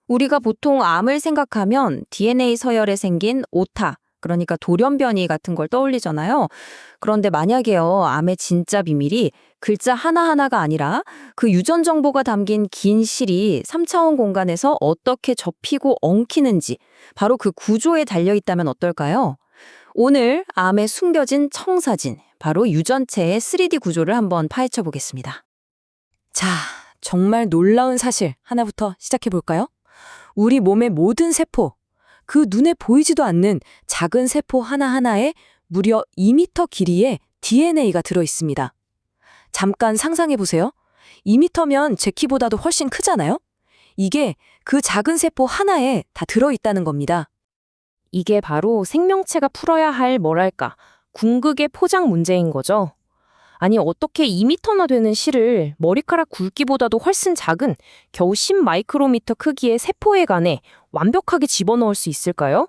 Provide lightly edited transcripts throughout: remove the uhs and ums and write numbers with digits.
우리가 보통 암을 생각하면 DNA 서열에 생긴 오타, 그러니까 돌연변이 같은 걸 떠올리잖아요. 그런데 만약에요, 암의 진짜 비밀이 글자 하나하나가 아니라 그 유전 정보가 담긴 긴 실이 3차원 공간에서 어떻게 접히고 엉키는지 바로 그 구조에 달려 있다면 어떨까요? 오늘 암에 숨겨진 청사진, 바로 유전체의 3D 구조를 한번 파헤쳐 보겠습니다. 자, 정말 놀라운 사실 하나부터 시작해 볼까요? 우리 몸의 모든 세포, 그 눈에 보이지도 않는 작은 세포 하나하나에 무려 2m 길이의 DNA가 들어 있습니다. 잠깐 상상해 보세요. 2m면 제 키보다도 훨씬 크잖아요? 이게 그 작은 세포 하나에 다 들어 있다는 겁니다. 이게 바로 생명체가 풀어야 할 뭐랄까, 궁극의 포장 문제인 거죠. 아니, 어떻게 2m나 되는 실을 머리카락 굵기보다도 훨씬 작은 겨우 10마이크로미터 크기의 세포액 안에 완벽하게 집어넣을 수 있을까요?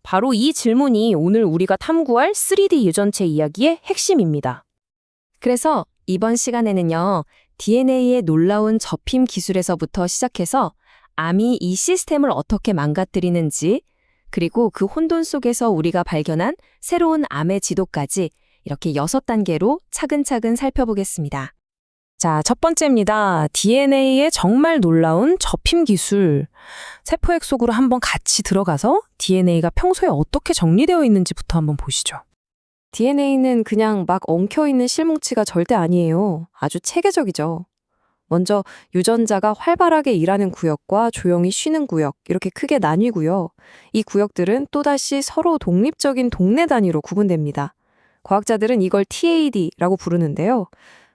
바로 이 질문이 오늘 우리가 탐구할 3D 유전체 이야기의 핵심입니다. 그래서 이번 시간에는요, DNA의 놀라운 접힘 기술에서부터 시작해서 암이 이 시스템을 어떻게 망가뜨리는지, 그리고 그 혼돈 속에서 우리가 발견한 새로운 암의 지도까지 이렇게 6단계로 차근차근 살펴보겠습니다. 자, 첫 번째입니다. DNA의 정말 놀라운 접힘 기술. 세포액 속으로 한번 같이 들어가서 DNA가 평소에 어떻게 정리되어 있는지부터 한번 보시죠. DNA는 그냥 막 엉켜있는 실뭉치가 절대 아니에요. 아주 체계적이죠. 먼저 유전자가 활발하게 일하는 구역과 조용히 쉬는 구역, 이렇게 크게 나뉘고요. 이 구역들은 또다시 서로 독립적인 동네 단위로 구분됩니다. 과학자들은 이걸 TAD라고 부르는데요.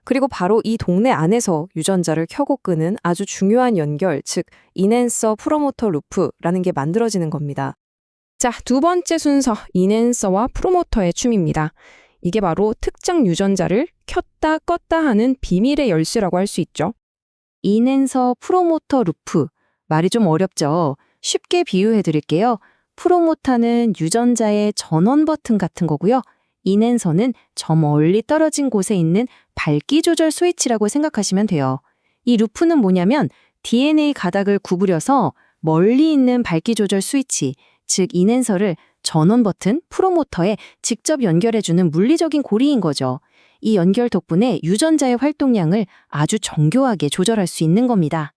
그리고 바로 이 동네 안에서 유전자를 켜고 끄는 아주 중요한 연결, 즉 인핸서 프로모터 루프라는 게 만들어지는 겁니다. 자, 두 번째 순서, 인핸서와 프로모터의 춤입니다. 이게 바로 특정 유전자를 켰다 껐다 하는 비밀의 열쇠라고 할 수 있죠. 인핸서 프로모터 루프, 말이 좀 어렵죠? 쉽게 비유해 드릴게요. 프로모터는 유전자의 전원 버튼 같은 거고요. 인핸서는 저 멀리 떨어진 곳에 있는 밝기 조절 스위치라고 생각하시면 돼요. 이 루프는 뭐냐면 DNA 가닥을 구부려서 멀리 있는 밝기 조절 스위치, 즉 인핸서를 전원 버튼, 프로모터에 직접 연결해주는 물리적인 고리인 거죠. 이 연결 덕분에 유전자의 활동량을 아주 정교하게 조절할 수 있는 겁니다.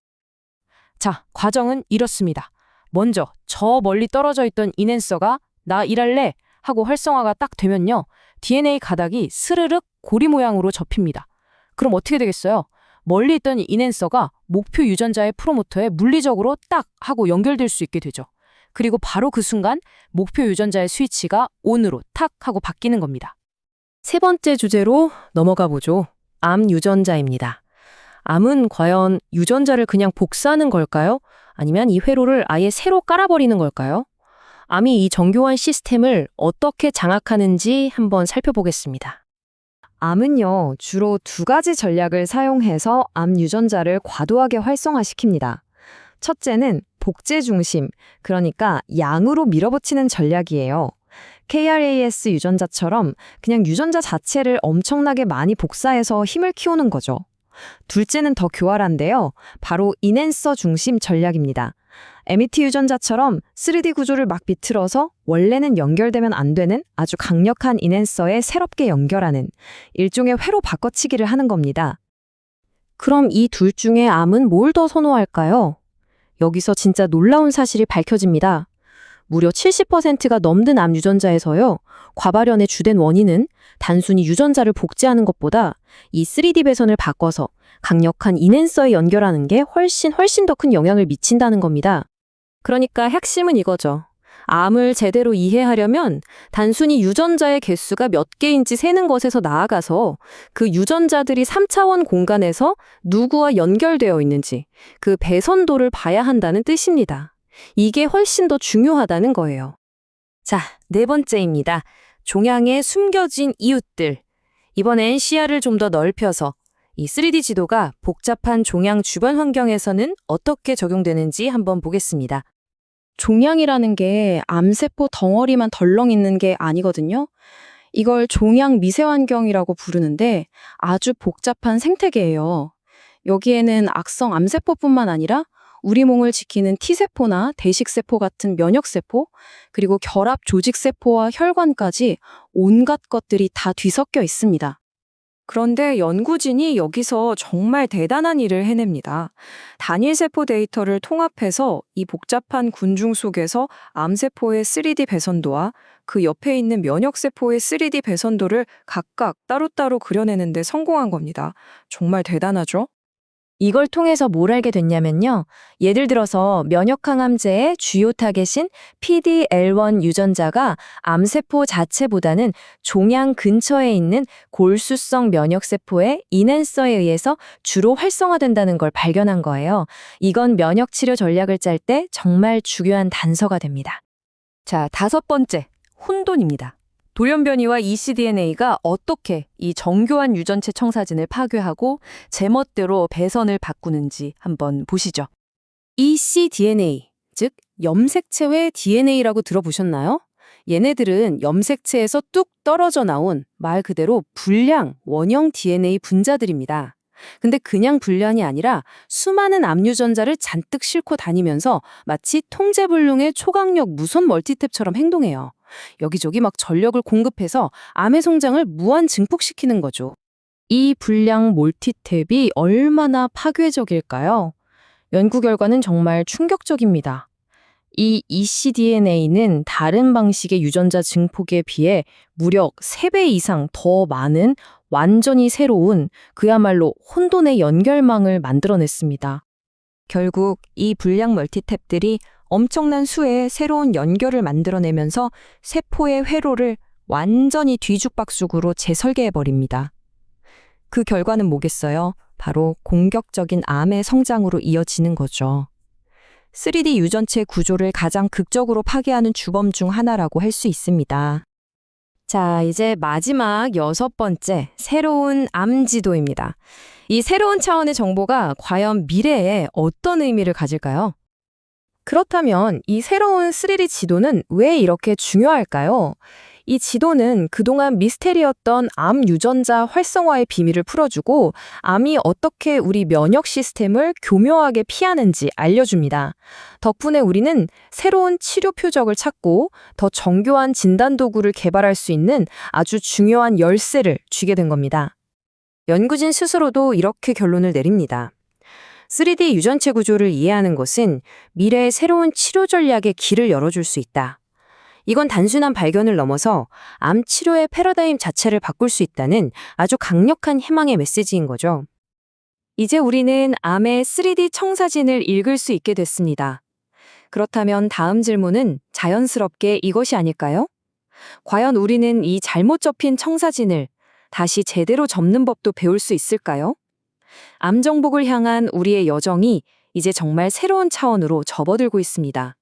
자, 과정은 이렇습니다. 먼저 저 멀리 떨어져 있던 인핸서가 나 일할래 하고 활성화가 딱 되면요. DNA 가닥이 스르륵 고리 모양으로 접힙니다. 그럼 어떻게 되겠어요? 멀리 있던 인핸서가 목표 유전자의 프로모터에 물리적으로 딱 하고 연결될 수 있게 되죠. 그리고 바로 그 순간 목표 유전자의 스위치가 ON으로 탁 하고 바뀌는 겁니다. 세 번째 주제로 넘어가 보죠. 암 유전자입니다. 암은 과연 유전자를 그냥 복사하는 걸까요? 아니면 이 회로를 아예 새로 깔아버리는 걸까요? 암이 이 정교한 시스템을 어떻게 장악하는지 한번 살펴보겠습니다. 암은요, 주로 두 가지 전략을 사용해서 암 유전자를 과도하게 활성화시킵니다. 첫째는 복제 중심, 그러니까 양으로 밀어붙이는 전략이에요. KRAS 유전자처럼 그냥 유전자 자체를 엄청나게 많이 복사해서 힘을 키우는 거죠. 둘째는 더 교활한데요. 바로 인핸서 중심 전략입니다. MET 유전자처럼 3D 구조를 막 비틀어서 원래는 연결되면 안 되는 아주 강력한 인핸서에 새롭게 연결하는 일종의 회로 바꿔치기를 하는 겁니다. 그럼 이 둘 중에 암은 뭘 더 선호할까요? 여기서 진짜 놀라운 사실이 밝혀집니다. 무려 70%가 넘는 암 유전자에서요. 과발현의 주된 원인은 단순히 유전자를 복제하는 것보다 이 3D 배선을 바꿔서 강력한 인핸서에 연결하는 게 훨씬 더 큰 영향을 미친다는 겁니다. 그러니까 핵심은 이거죠. 암을 제대로 이해하려면 단순히 유전자의 개수가 몇 개인지 세는 것에서 나아가서 그 유전자들이 3차원 공간에서 누구와 연결되어 있는지 그 배선도를 봐야 한다는 뜻입니다. 이게 훨씬 더 중요하다는 거예요. 자, 네 번째입니다. 종양에 숨겨진 이웃들. 이번엔 시야를 좀 더 넓혀서 이 3D 지도가 복잡한 종양 주변 환경에서는 어떻게 적용되는지 한번 보겠습니다. 종양이라는 게 암세포 덩어리만 덜렁 있는 게 아니거든요. 이걸 종양 미세환경이라고 부르는데 아주 복잡한 생태계예요. 여기에는 악성 암세포뿐만 아니라 우리 몸을 지키는 T세포나 대식세포 같은 면역세포, 그리고 결합 조직세포와 혈관까지 온갖 것들이 다 뒤섞여 있습니다. 그런데 연구진이 여기서 정말 대단한 일을 해냅니다. 단일세포 데이터를 통합해서 이 복잡한 군중 속에서 암세포의 3D 배선도와 그 옆에 있는 면역세포의 3D 배선도를 각각 따로따로 그려내는데 성공한 겁니다. 정말 대단하죠? 이걸 통해서 뭘 알게 됐냐면요. 예를 들어서 면역항암제의 주요 타겟인 PD-L1 유전자가 암세포 자체보다는 종양 근처에 있는 골수성 면역세포의 인핸서에 의해서 주로 활성화된다는 걸 발견한 거예요. 이건 면역치료 전략을 짤 때 정말 중요한 단서가 됩니다. 자, 5번째, 혼돈입니다. 돌연변이와 ecDNA가 어떻게 이 정교한 유전체 청사진을 파괴하고 제멋대로 배선을 바꾸는지 한번 보시죠. ecDNA, 즉 염색체의 DNA라고 들어보셨나요? 얘네들은 염색체에서 뚝 떨어져 나온 말 그대로 불량 원형 DNA 분자들입니다. 근데 그냥 불량이 아니라 수많은 암 유전자를 잔뜩 싣고 다니면서 마치 통제불능의 초강력 무선 멀티탭처럼 행동해요. 여기저기 막 전력을 공급해서 암의 성장을 무한 증폭시키는 거죠. 이 불량 멀티탭이 얼마나 파괴적일까요? 연구 결과는 정말 충격적입니다. 이 ecDNA는 다른 방식의 유전자 증폭에 비해 무려 3배 이상 더 많은 완전히 새로운 그야말로 혼돈의 연결망을 만들어냈습니다. 결국 이 불량 멀티탭들이 엄청난 수의 새로운 연결을 만들어내면서 세포의 회로를 완전히 뒤죽박죽으로 재설계해버립니다. 그 결과는 뭐겠어요? 바로 공격적인 암의 성장으로 이어지는 거죠. 3D 유전체 구조를 가장 극적으로 파괴하는 주범 중 하나라고 할 수 있습니다. 자, 이제 마지막 6번째, 새로운 암 지도입니다. 이 새로운 차원의 정보가 과연 미래에 어떤 의미를 가질까요? 그렇다면 이 새로운 3D 지도는 왜 이렇게 중요할까요? 이 지도는 그동안 미스테리였던 암 유전자 활성화의 비밀을 풀어주고 암이 어떻게 우리 면역 시스템을 교묘하게 피하는지 알려줍니다. 덕분에 우리는 새로운 치료 표적을 찾고 더 정교한 진단 도구를 개발할 수 있는 아주 중요한 열쇠를 쥐게 된 겁니다. 연구진 스스로도 이렇게 결론을 내립니다. 3D 유전체 구조를 이해하는 것은 미래의 새로운 치료 전략의 길을 열어줄 수 있다. 이건 단순한 발견을 넘어서 암 치료의 패러다임 자체를 바꿀 수 있다는 아주 강력한 희망의 메시지인 거죠. 이제 우리는 암의 3D 청사진을 읽을 수 있게 됐습니다. 그렇다면 다음 질문은 자연스럽게 이것이 아닐까요? 과연 우리는 이 잘못 접힌 청사진을 다시 제대로 접는 법도 배울 수 있을까요? 암 정복을 향한 우리의 여정이 이제 정말 새로운 차원으로 접어들고 있습니다.